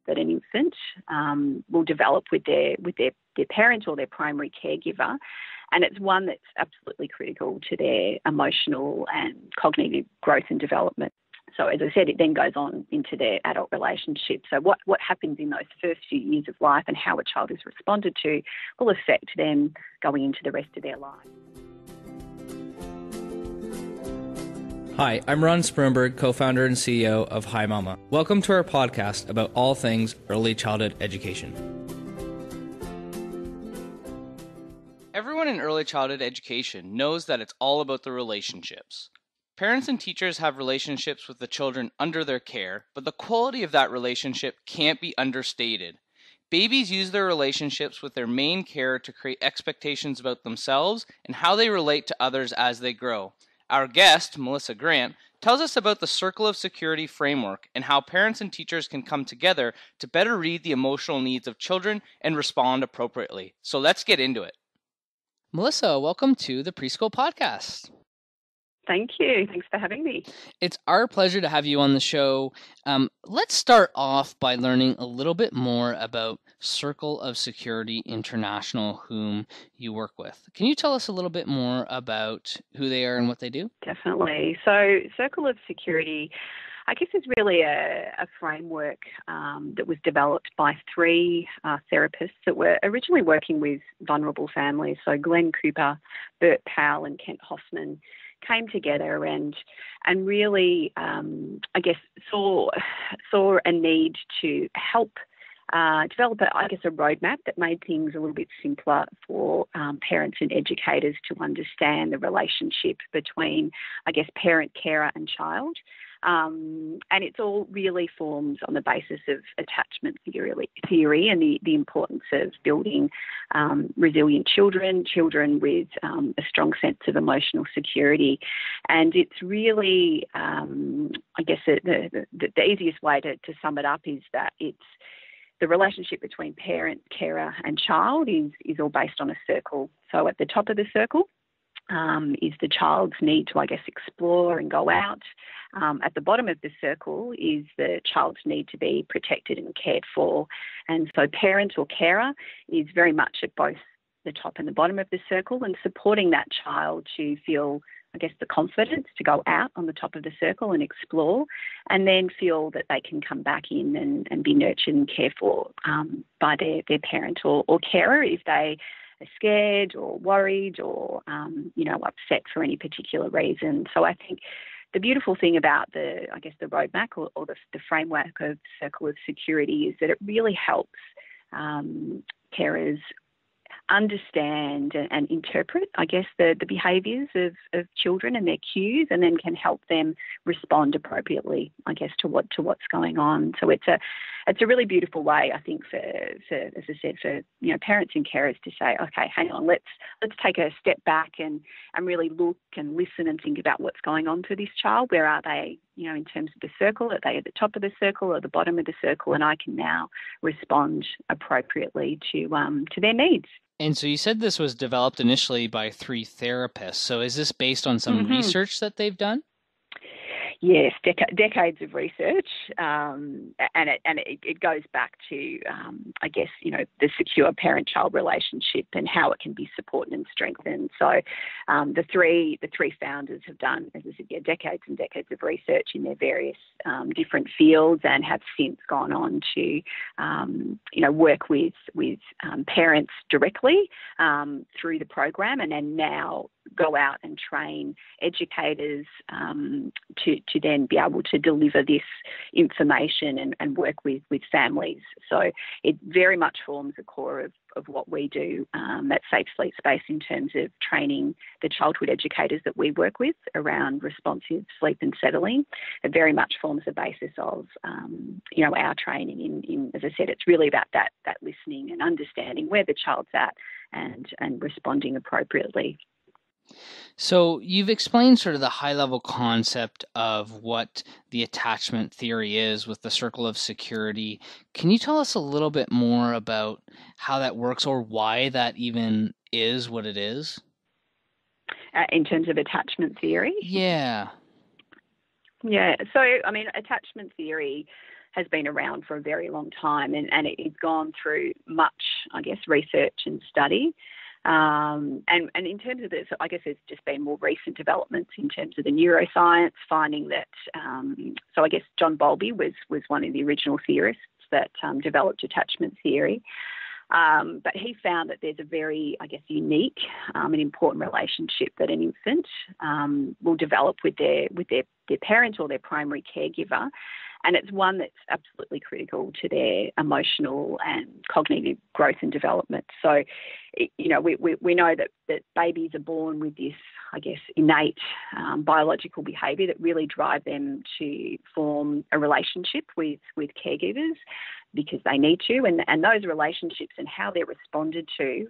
that an infant will develop with their parent or their primary caregiver. And it's one that's absolutely critical to their emotional and cognitive growth and development. So as I said, it then goes on into their adult relationship. So what happens in those first few years of life and how a child is responded to will affect them going into the rest of their life. Hi, I'm Ron Spurnberg, co-founder and CEO of Hi Mama. Welcome to our podcast about all things early childhood education. Everyone in early childhood education knows that it's all about the relationships. Parents and teachers have relationships with the children under their care, but the quality of that relationship can't be understated. Babies use their relationships with their main carer to create expectations about themselves and how they relate to others as they grow. Our guest, Melissa Grant, tells us about the Circle of Security framework and how parents and teachers can come together to better read the emotional needs of children and respond appropriately. So let's get into it. Melissa, welcome to the Preschool podcast. Thank you. Thanks for having me. It's our pleasure to have you on the show. Let's start off by learning a little bit more about Circle of Security International, whom you work with. Can you tell us a little bit more about who they are and what they do? Definitely. So Circle of Security, I guess, is really a framework that was developed by three therapists that were originally working with vulnerable families. So Glenn Cooper, Bert Powell and Kent Hoffman came together and really, I guess, saw a need to help develop, a roadmap that made things a little bit simpler for parents and educators to understand the relationship between, parent, carer and child. And it's all really formed on the basis of attachment theory and the importance of building resilient children with a strong sense of emotional security. And it's really, the easiest way to sum it up is that it's the relationship between parent, carer and child is all based on a circle. So at the top of the circle is the child's need to, explore and go out. At the bottom of the circle is the child's need to be protected and cared for. And so parent or carer is very much at both the top and the bottom of the circle and supporting that child to feel, the confidence to go out on the top of the circle and explore, and then feel that they can come back in and be nurtured and cared for by their parent or carer if they are scared or worried or, upset for any particular reason. So I think the beautiful thing about the roadmap or the framework of Circle of Security is that it really helps carers understand and interpret, the behaviours of children and their cues, and then can help them respond appropriately, to what's going on. So it's a really beautiful way, I think, for as I said, for parents and carers to say, okay, hang on, let's take a step back and really look and listen and think about what's going on for this child. Where are they? In terms of the circle, are they at the top of the circle or the bottom of the circle? And I can now respond appropriately to their needs. And so you said this was developed initially by three therapists. So is this based on some research that they've done? Yes, decades of research, and it goes back to, the secure parent-child relationship and how it can be supported and strengthened. So the three founders have done, as I said, decades and decades of research in their various different fields, and have since gone on to, work with parents directly through the program, and then now go out and train educators to then be able to deliver this information and work with families. So it very much forms a core of what we do at Safe Sleep Space in terms of training the childhood educators that we work with around responsive sleep and settling. It very much forms the basis of, our training in, as I said, it's really about that listening and understanding where the child's at and responding appropriately. So you've explained sort of the high-level concept of what the attachment theory is with the Circle of Security. Can you tell us a little bit more about how that works or why that even is what it is? In terms of attachment theory? Yeah. Yeah. So, attachment theory has been around for a very long time, and it's gone through much, I guess, research and study. And in terms of this, I guess there's just been more recent developments in terms of the neuroscience, finding that, so I guess John Bowlby was one of the original theorists that developed attachment theory. But he found that there's a very, I guess, unique and important relationship that an infant will develop with their parent or their primary caregiver. And it's one that's absolutely critical to their emotional and cognitive growth and development. So, you know, we know that babies are born with this, I guess, innate biological behaviour that really drive them to form a relationship with caregivers because they need to. And those relationships and how they're responded to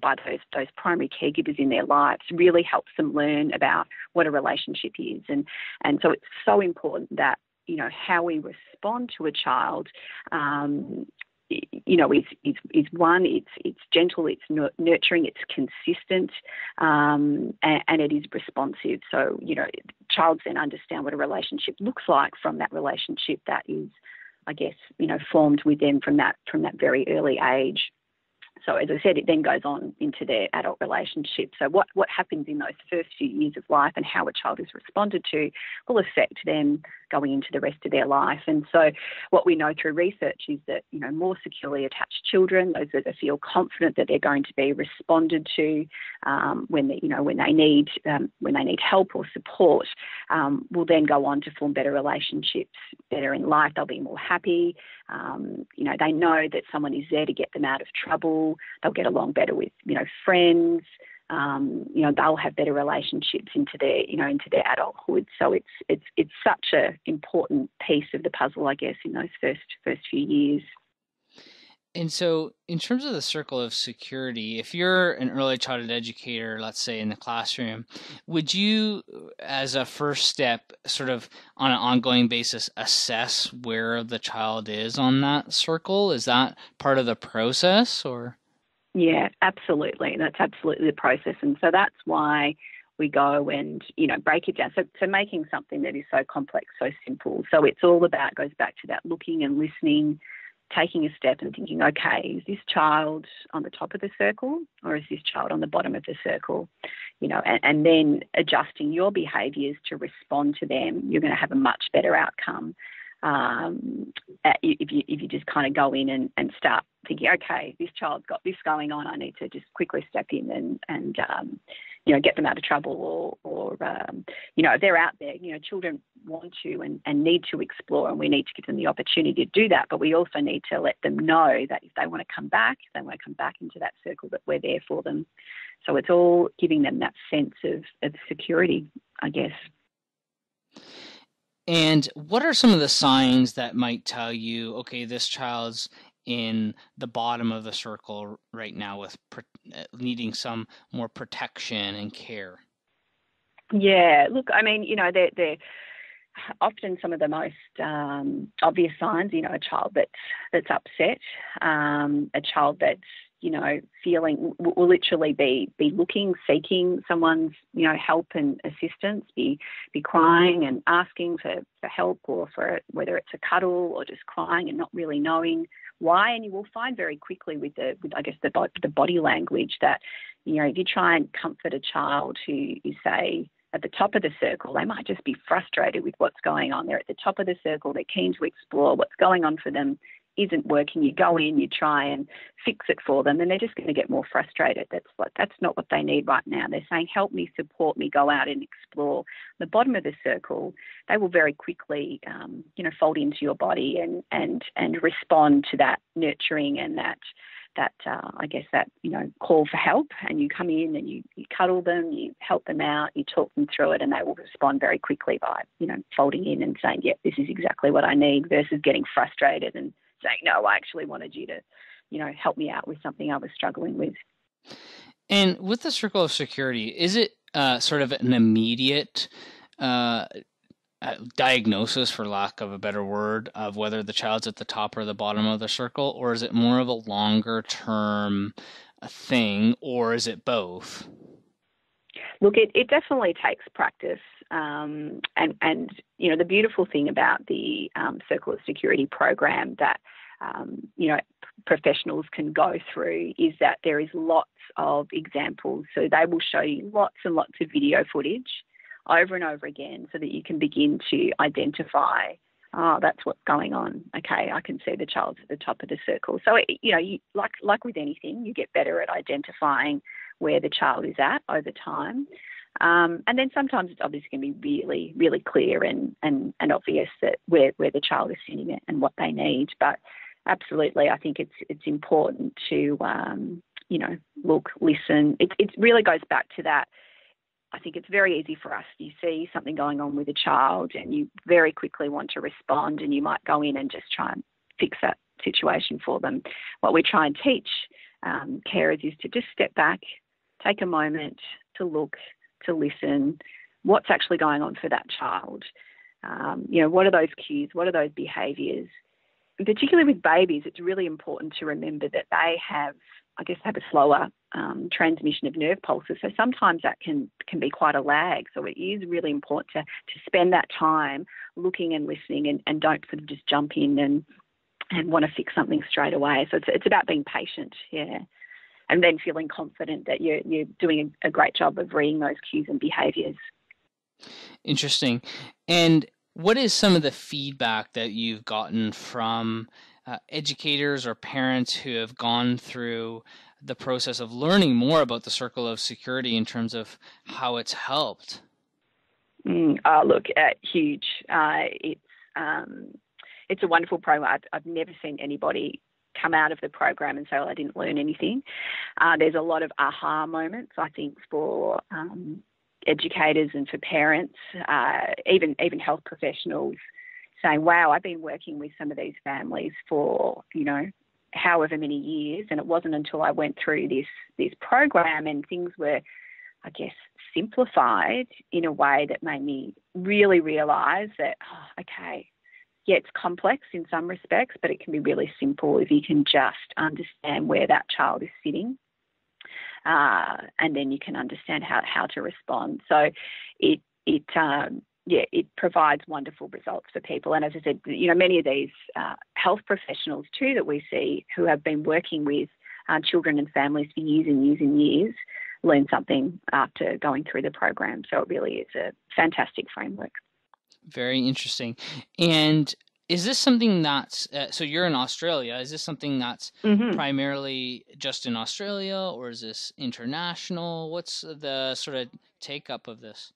by those primary caregivers in their lives really helps them learn about what a relationship is. And so it's so important that, you know, how we respond to a child, you know, is one, it's gentle, it's nurturing, it's consistent, and it is responsive. So, you know, child then understand what a relationship looks like from that relationship that is, I guess, you know, formed with them from that very early age. So as I said, it then goes on into their adult relationship. So what happens in those first few years of life and how a child is responded to will affect them going into the rest of their life. And so what we know through research is that, you know, more securely attached children, those that feel confident that they're going to be responded to when they need help or support, will then go on to form better relationships, better in life. They'll be more happy. You know, they know that someone is there to get them out of trouble. They'll get along better with, you know, friends. You know, they'll have better relationships into their adulthood. So it's such an important piece of the puzzle, I guess, in those first few years. And so in terms of the circle of security, if you're an early childhood educator, let's say in the classroom, would you, as a first step, sort of on an ongoing basis, assess where the child is on that circle? Is that part of the process, or? Yeah, absolutely. That's absolutely the process. And so that's why we go and, you know, break it down. So making something that is so complex, so simple. So it's all about, goes back to that looking and listening, taking a step and thinking, okay, is this child on the top of the circle or is this child on the bottom of the circle? You know, and then adjusting your behaviours to respond to them. You're going to have a much better outcome if you just kind of go in and start thinking, okay, this child's got this going on, I need to just quickly step in and you know, get them out of trouble or you know, if they're out there, you know, children want to and need to explore, and we need to give them the opportunity to do that, but we also need to let them know that if they want to come back into that circle, that we're there for them. So it's all giving them that sense of security, I guess. And what are some of the signs that might tell you, okay, this child's in the bottom of the circle right now with needing some more protection and care? Yeah, look, I mean, you know, they're often some of the most obvious signs. You know, a child that's upset, a child that's, you know, feeling, will literally be looking, seeking someone's, you know, help and assistance, be crying and asking for help, or for whether it's a cuddle or just crying and not really knowing why. And you will find very quickly with I guess the body language that, you know, if you try and comfort a child who you say at the top of the circle, they might just be frustrated with what's going on. They're at the top of the circle, they're keen to explore what's going on for them. Isn't working, you go in, you try and fix it for them, and they're just going to get more frustrated. That's not what they need right now. They're saying, help me, support me, go out and explore. The bottom of the circle, they will very quickly, you know, fold into your body and respond to that nurturing and that I guess that, you know, call for help. And you come in and you cuddle them, you help them out, you talk them through it, and they will respond very quickly by, you know, folding in and saying, yeah, this is exactly what I need, versus getting frustrated and saying, no, I actually wanted you to, you know, help me out with something I was struggling with. And with the circle of security, is it sort of an immediate diagnosis, for lack of a better word, of whether the child's at the top or the bottom of the circle, or is it more of a longer term thing, or is it both? Look, it definitely takes practice. And the beautiful thing about the Circle of Security program that professionals can go through is that there is lots of examples. So they will show you lots and lots of video footage over and over again so that you can begin to identify, oh, that's what's going on. Okay, I can see the child's at the top of the circle. So, like with anything, you get better at identifying where the child is at over time. And then sometimes it's obviously going to be really, really clear and obvious that where the child is sitting and what they need. But absolutely, I think it's important to, look, listen. It really goes back to that. I think it's very easy for us. You see something going on with a child and you very quickly want to respond, and you might go in and just try and fix that situation for them. What we try and teach carers is to just step back, take a moment to look, to listen, what's actually going on for that child. What are those cues? What are those behaviours? And particularly with babies, it's really important to remember that they have a slower transmission of nerve pulses. So sometimes that can be quite a lag. So it is really important to spend that time looking and listening and don't sort of just jump in and want to fix something straight away. So it's about being patient, yeah. And then feeling confident that you're doing a great job of reading those cues and behaviours. Interesting. And what is some of the feedback that you've gotten from educators or parents who have gone through the process of learning more about the Circle of Security in terms of how it's helped? Huge. It's a wonderful program. I've never seen anybody come out of the program and say, well, I didn't learn anything. There's a lot of aha moments, I think, for educators and for parents, even health professionals, saying, wow, I've been working with some of these families for, however many years, and it wasn't until I went through this program and things were, I guess, simplified in a way that made me really realise that, yeah, it's complex in some respects, but it can be really simple if you can just understand where that child is sitting, and then you can understand how to respond. So it provides wonderful results for people. And as I said, many of these health professionals too that we see who have been working with children and families for years and years and years learn something after going through the program. So it really is a fantastic framework. Very interesting. And is this something that's, so you're in Australia, is this something that's primarily just in Australia, or is this international? What's the sort of take-up of this?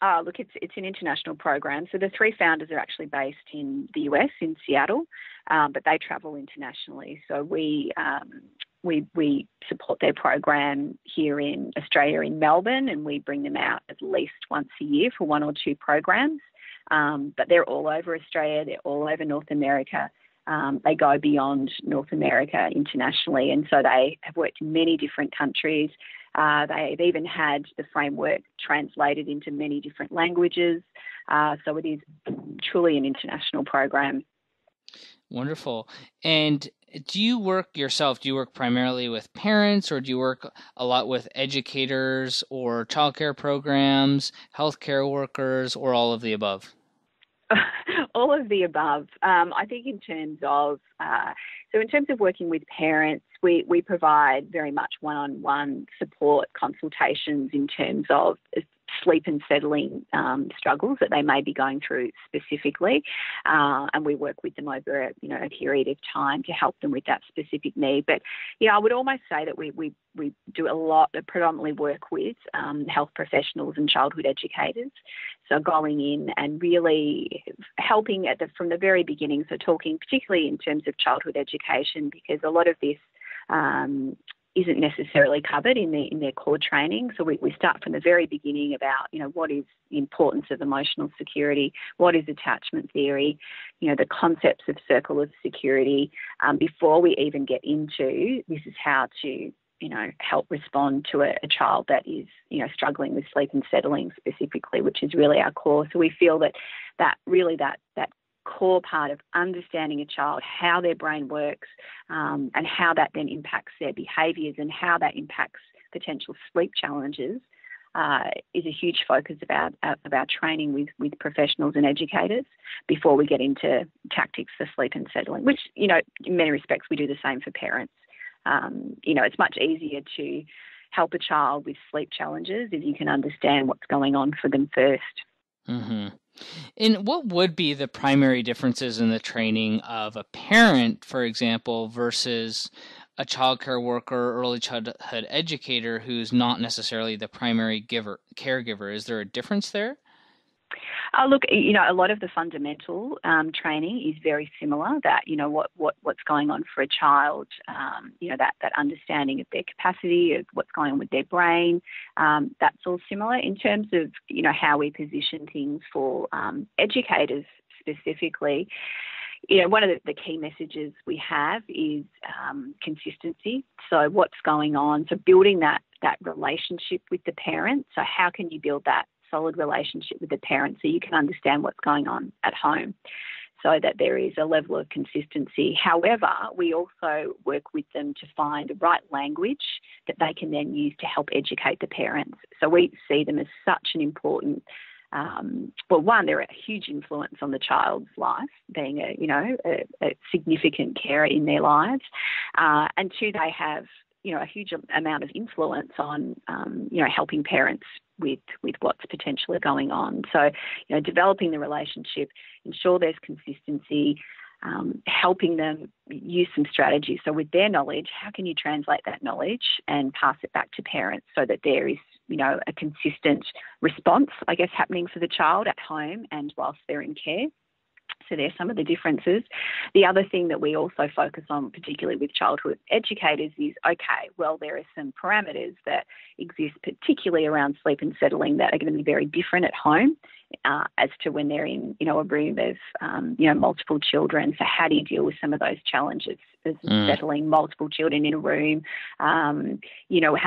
It's an international program. So the three founders are actually based in the US, in Seattle, but they travel internationally. So we support their program here in Australia, in Melbourne, and we bring them out at least once a year for one or two programs. But they're all over Australia. They're all over North America. They go beyond North America internationally, and so they have worked in many different countries. They've even had the framework translated into many different languages. So it is truly an international program. Wonderful. And do you work yourself? Do you work primarily with parents, or do you work a lot with educators or childcare programs, healthcare workers, or all of the above? All of the above. I think in terms of working with parents, we provide very much one-on-one support consultations in terms of sleep and settling struggles that they may be going through specifically, and we work with them over a period of time to help them with that specific need. But I would almost say that we do a lot, predominantly work with health professionals and childhood educators. So going in and really helping from the very beginning. So talking particularly in terms of childhood education, because a lot of this isn't necessarily covered in their core training. So we start from the very beginning about, what is the importance of emotional security, what is attachment theory, the concepts of circle of security, before we even get into this is how to, help respond to a child that is, struggling with sleep and settling specifically, which is really our core. So we feel that core part of understanding a child, how their brain works, and how that then impacts their behaviours and how that impacts potential sleep challenges, is a huge focus of our training with professionals and educators before we get into tactics for sleep and settling, which, in many respects we do the same for parents. It's much easier to help a child with sleep challenges if you can understand what's going on for them first. Mm-hmm. And what would be the primary differences in the training of a parent, for example, versus a childcare worker or early childhood educator who's not necessarily the primary caregiver? Is there a difference there? Look, a lot of the fundamental training is very similar. That what's going on for a child, that understanding of their capacity, of what's going on with their brain, that's all similar. In terms of how we position things for educators specifically, one of the key messages we have is consistency. So what's going on? So building that relationship with the parent. So how can you build that solid relationship with the parent so you can understand what's going on at home, so that there is a level of consistency. However, we also work with them to find the right language that they can then use to help educate the parents. So we see them as such an important, one, they're a huge influence on the child's life, being a significant carer in their lives, and two, they have a huge amount of influence on helping parents with what's potentially going on. So, developing the relationship, ensure there's consistency, helping them use some strategies. So with their knowledge, how can you translate that knowledge and pass it back to parents so that there is, a consistent response, I guess, happening for the child at home and whilst they're in care. So there's some of the differences. The other thing that we also focus on, particularly with childhood educators, is, there are some parameters that exist, particularly around sleep and settling, that are going to be very different at home as to when they're in, a room of, multiple children. So how do you deal with some of those challenges of settling multiple children in a room? How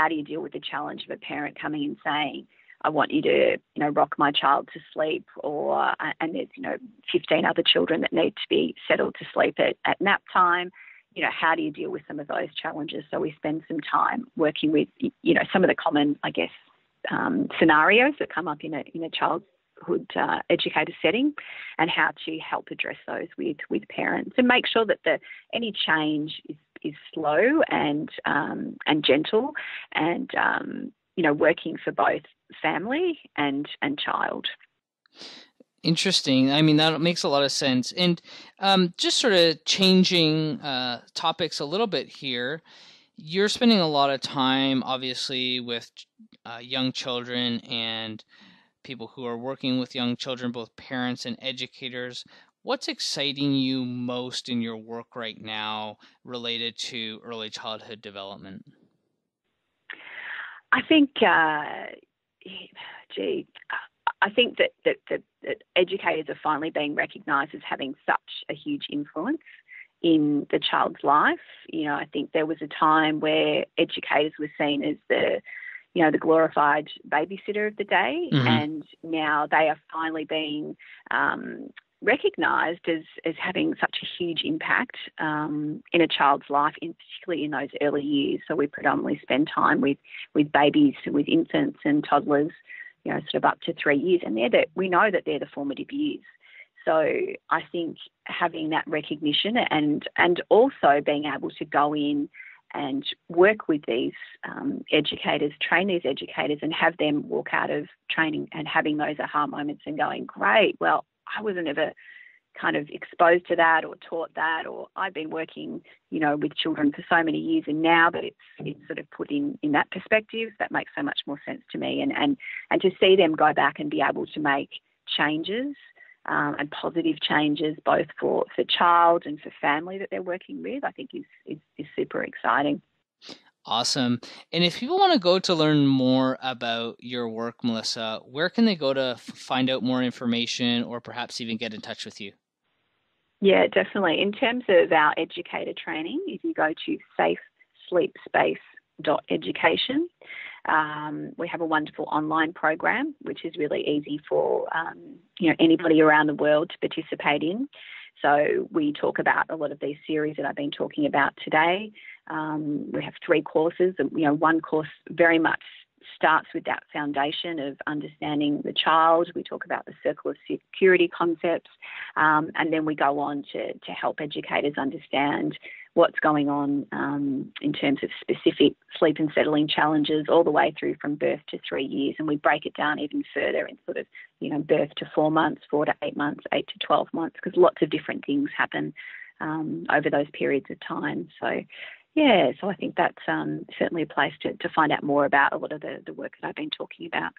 do you deal with the challenge of a parent coming and saying, I want you to, rock my child to sleep, and there's, 15 other children that need to be settled to sleep at nap time. How do you deal with some of those challenges? So we spend some time working with, some of the common, I guess, scenarios that come up in a childhood educator setting, and how to help address those with parents, and make sure that any change is slow and gentle, and working for both family and child. Interesting. I mean, that makes a lot of sense. And just sort of changing topics a little bit here, you're spending a lot of time, obviously, with young children and people who are working with young children, both parents and educators. What's exciting you most in your work right now related to early childhood development? I think, I think that educators are finally being recognised as having such a huge influence in the child's life. I think there was a time where educators were seen as the glorified babysitter of the day, and now they are finally being recognised as having such a huge impact in a child's life, particularly in those early years. So we predominantly spend time with babies, with infants and toddlers, sort of up to 3 years, and we know that they're the formative years. So I think having that recognition and also being able to go in and work with these educators, train these educators, and have them walk out of training and having those aha moments and going, great, well, I wasn't ever kind of exposed to that or taught that, or I've been working, with children for so many years, and now that it's sort of put in that perspective, that makes so much more sense to me. And to see them go back and be able to make changes and positive changes, both for child and for family that they're working with, I think is super exciting. Awesome. And if people want to go to learn more about your work, Melissa, where can they go to find out more information, or perhaps even get in touch with you? Yeah, definitely. In terms of our educator training, if you go to safesleepspace.education, we have a wonderful online program, which is really easy for anybody around the world to participate in. So we talk about a lot of these series that I've been talking about today. We have 3 courses. One course very much starts with that foundation of understanding the child. We talk about the circle of security concepts, and then we go on to help educators understand what's going on in terms of specific sleep and settling challenges all the way through from birth to 3 years. And we break it down even further in sort of, birth to 4 months, 4 to 8 months, 8 to 12 months, because lots of different things happen over those periods of time. So I think that's certainly a place to find out more about a lot of the work that I've been talking about.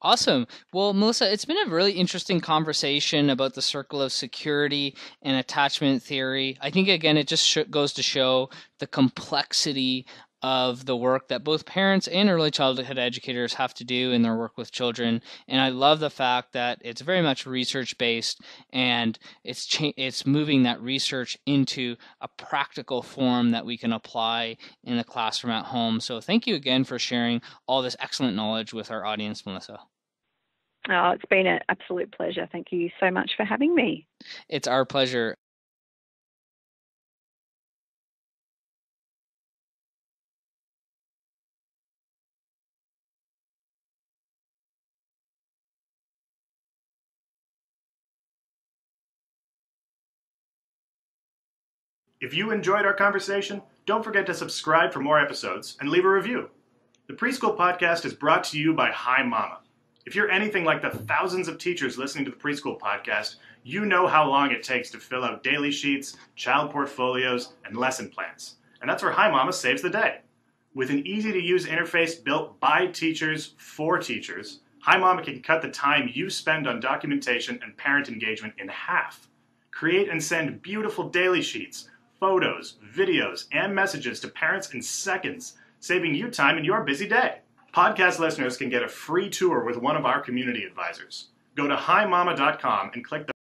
Awesome. Well, Melissa, it's been a really interesting conversation about the circle of security and attachment theory. I think, again, it just goes to show the complexity of the work that both parents and early childhood educators have to do in their work with children. And I love the fact that it's very much research-based, and it's moving that research into a practical form that we can apply in the classroom at home. So thank you again for sharing all this excellent knowledge with our audience, Melissa. Oh, it's been an absolute pleasure. Thank you so much for having me. It's our pleasure. If you enjoyed our conversation, don't forget to subscribe for more episodes and leave a review. The Preschool Podcast is brought to you by Hi Mama. If you're anything like the thousands of teachers listening to the Preschool Podcast, you know how long it takes to fill out daily sheets, child portfolios, and lesson plans. And that's where Hi Mama saves the day. With an easy-to-use interface built by teachers for teachers, Hi Mama can cut the time you spend on documentation and parent engagement in half. Create and send beautiful daily sheets, photos, videos, and messages to parents in seconds, saving you time in your busy day. Podcast listeners can get a free tour with one of our community advisors. Go to himama.com and click the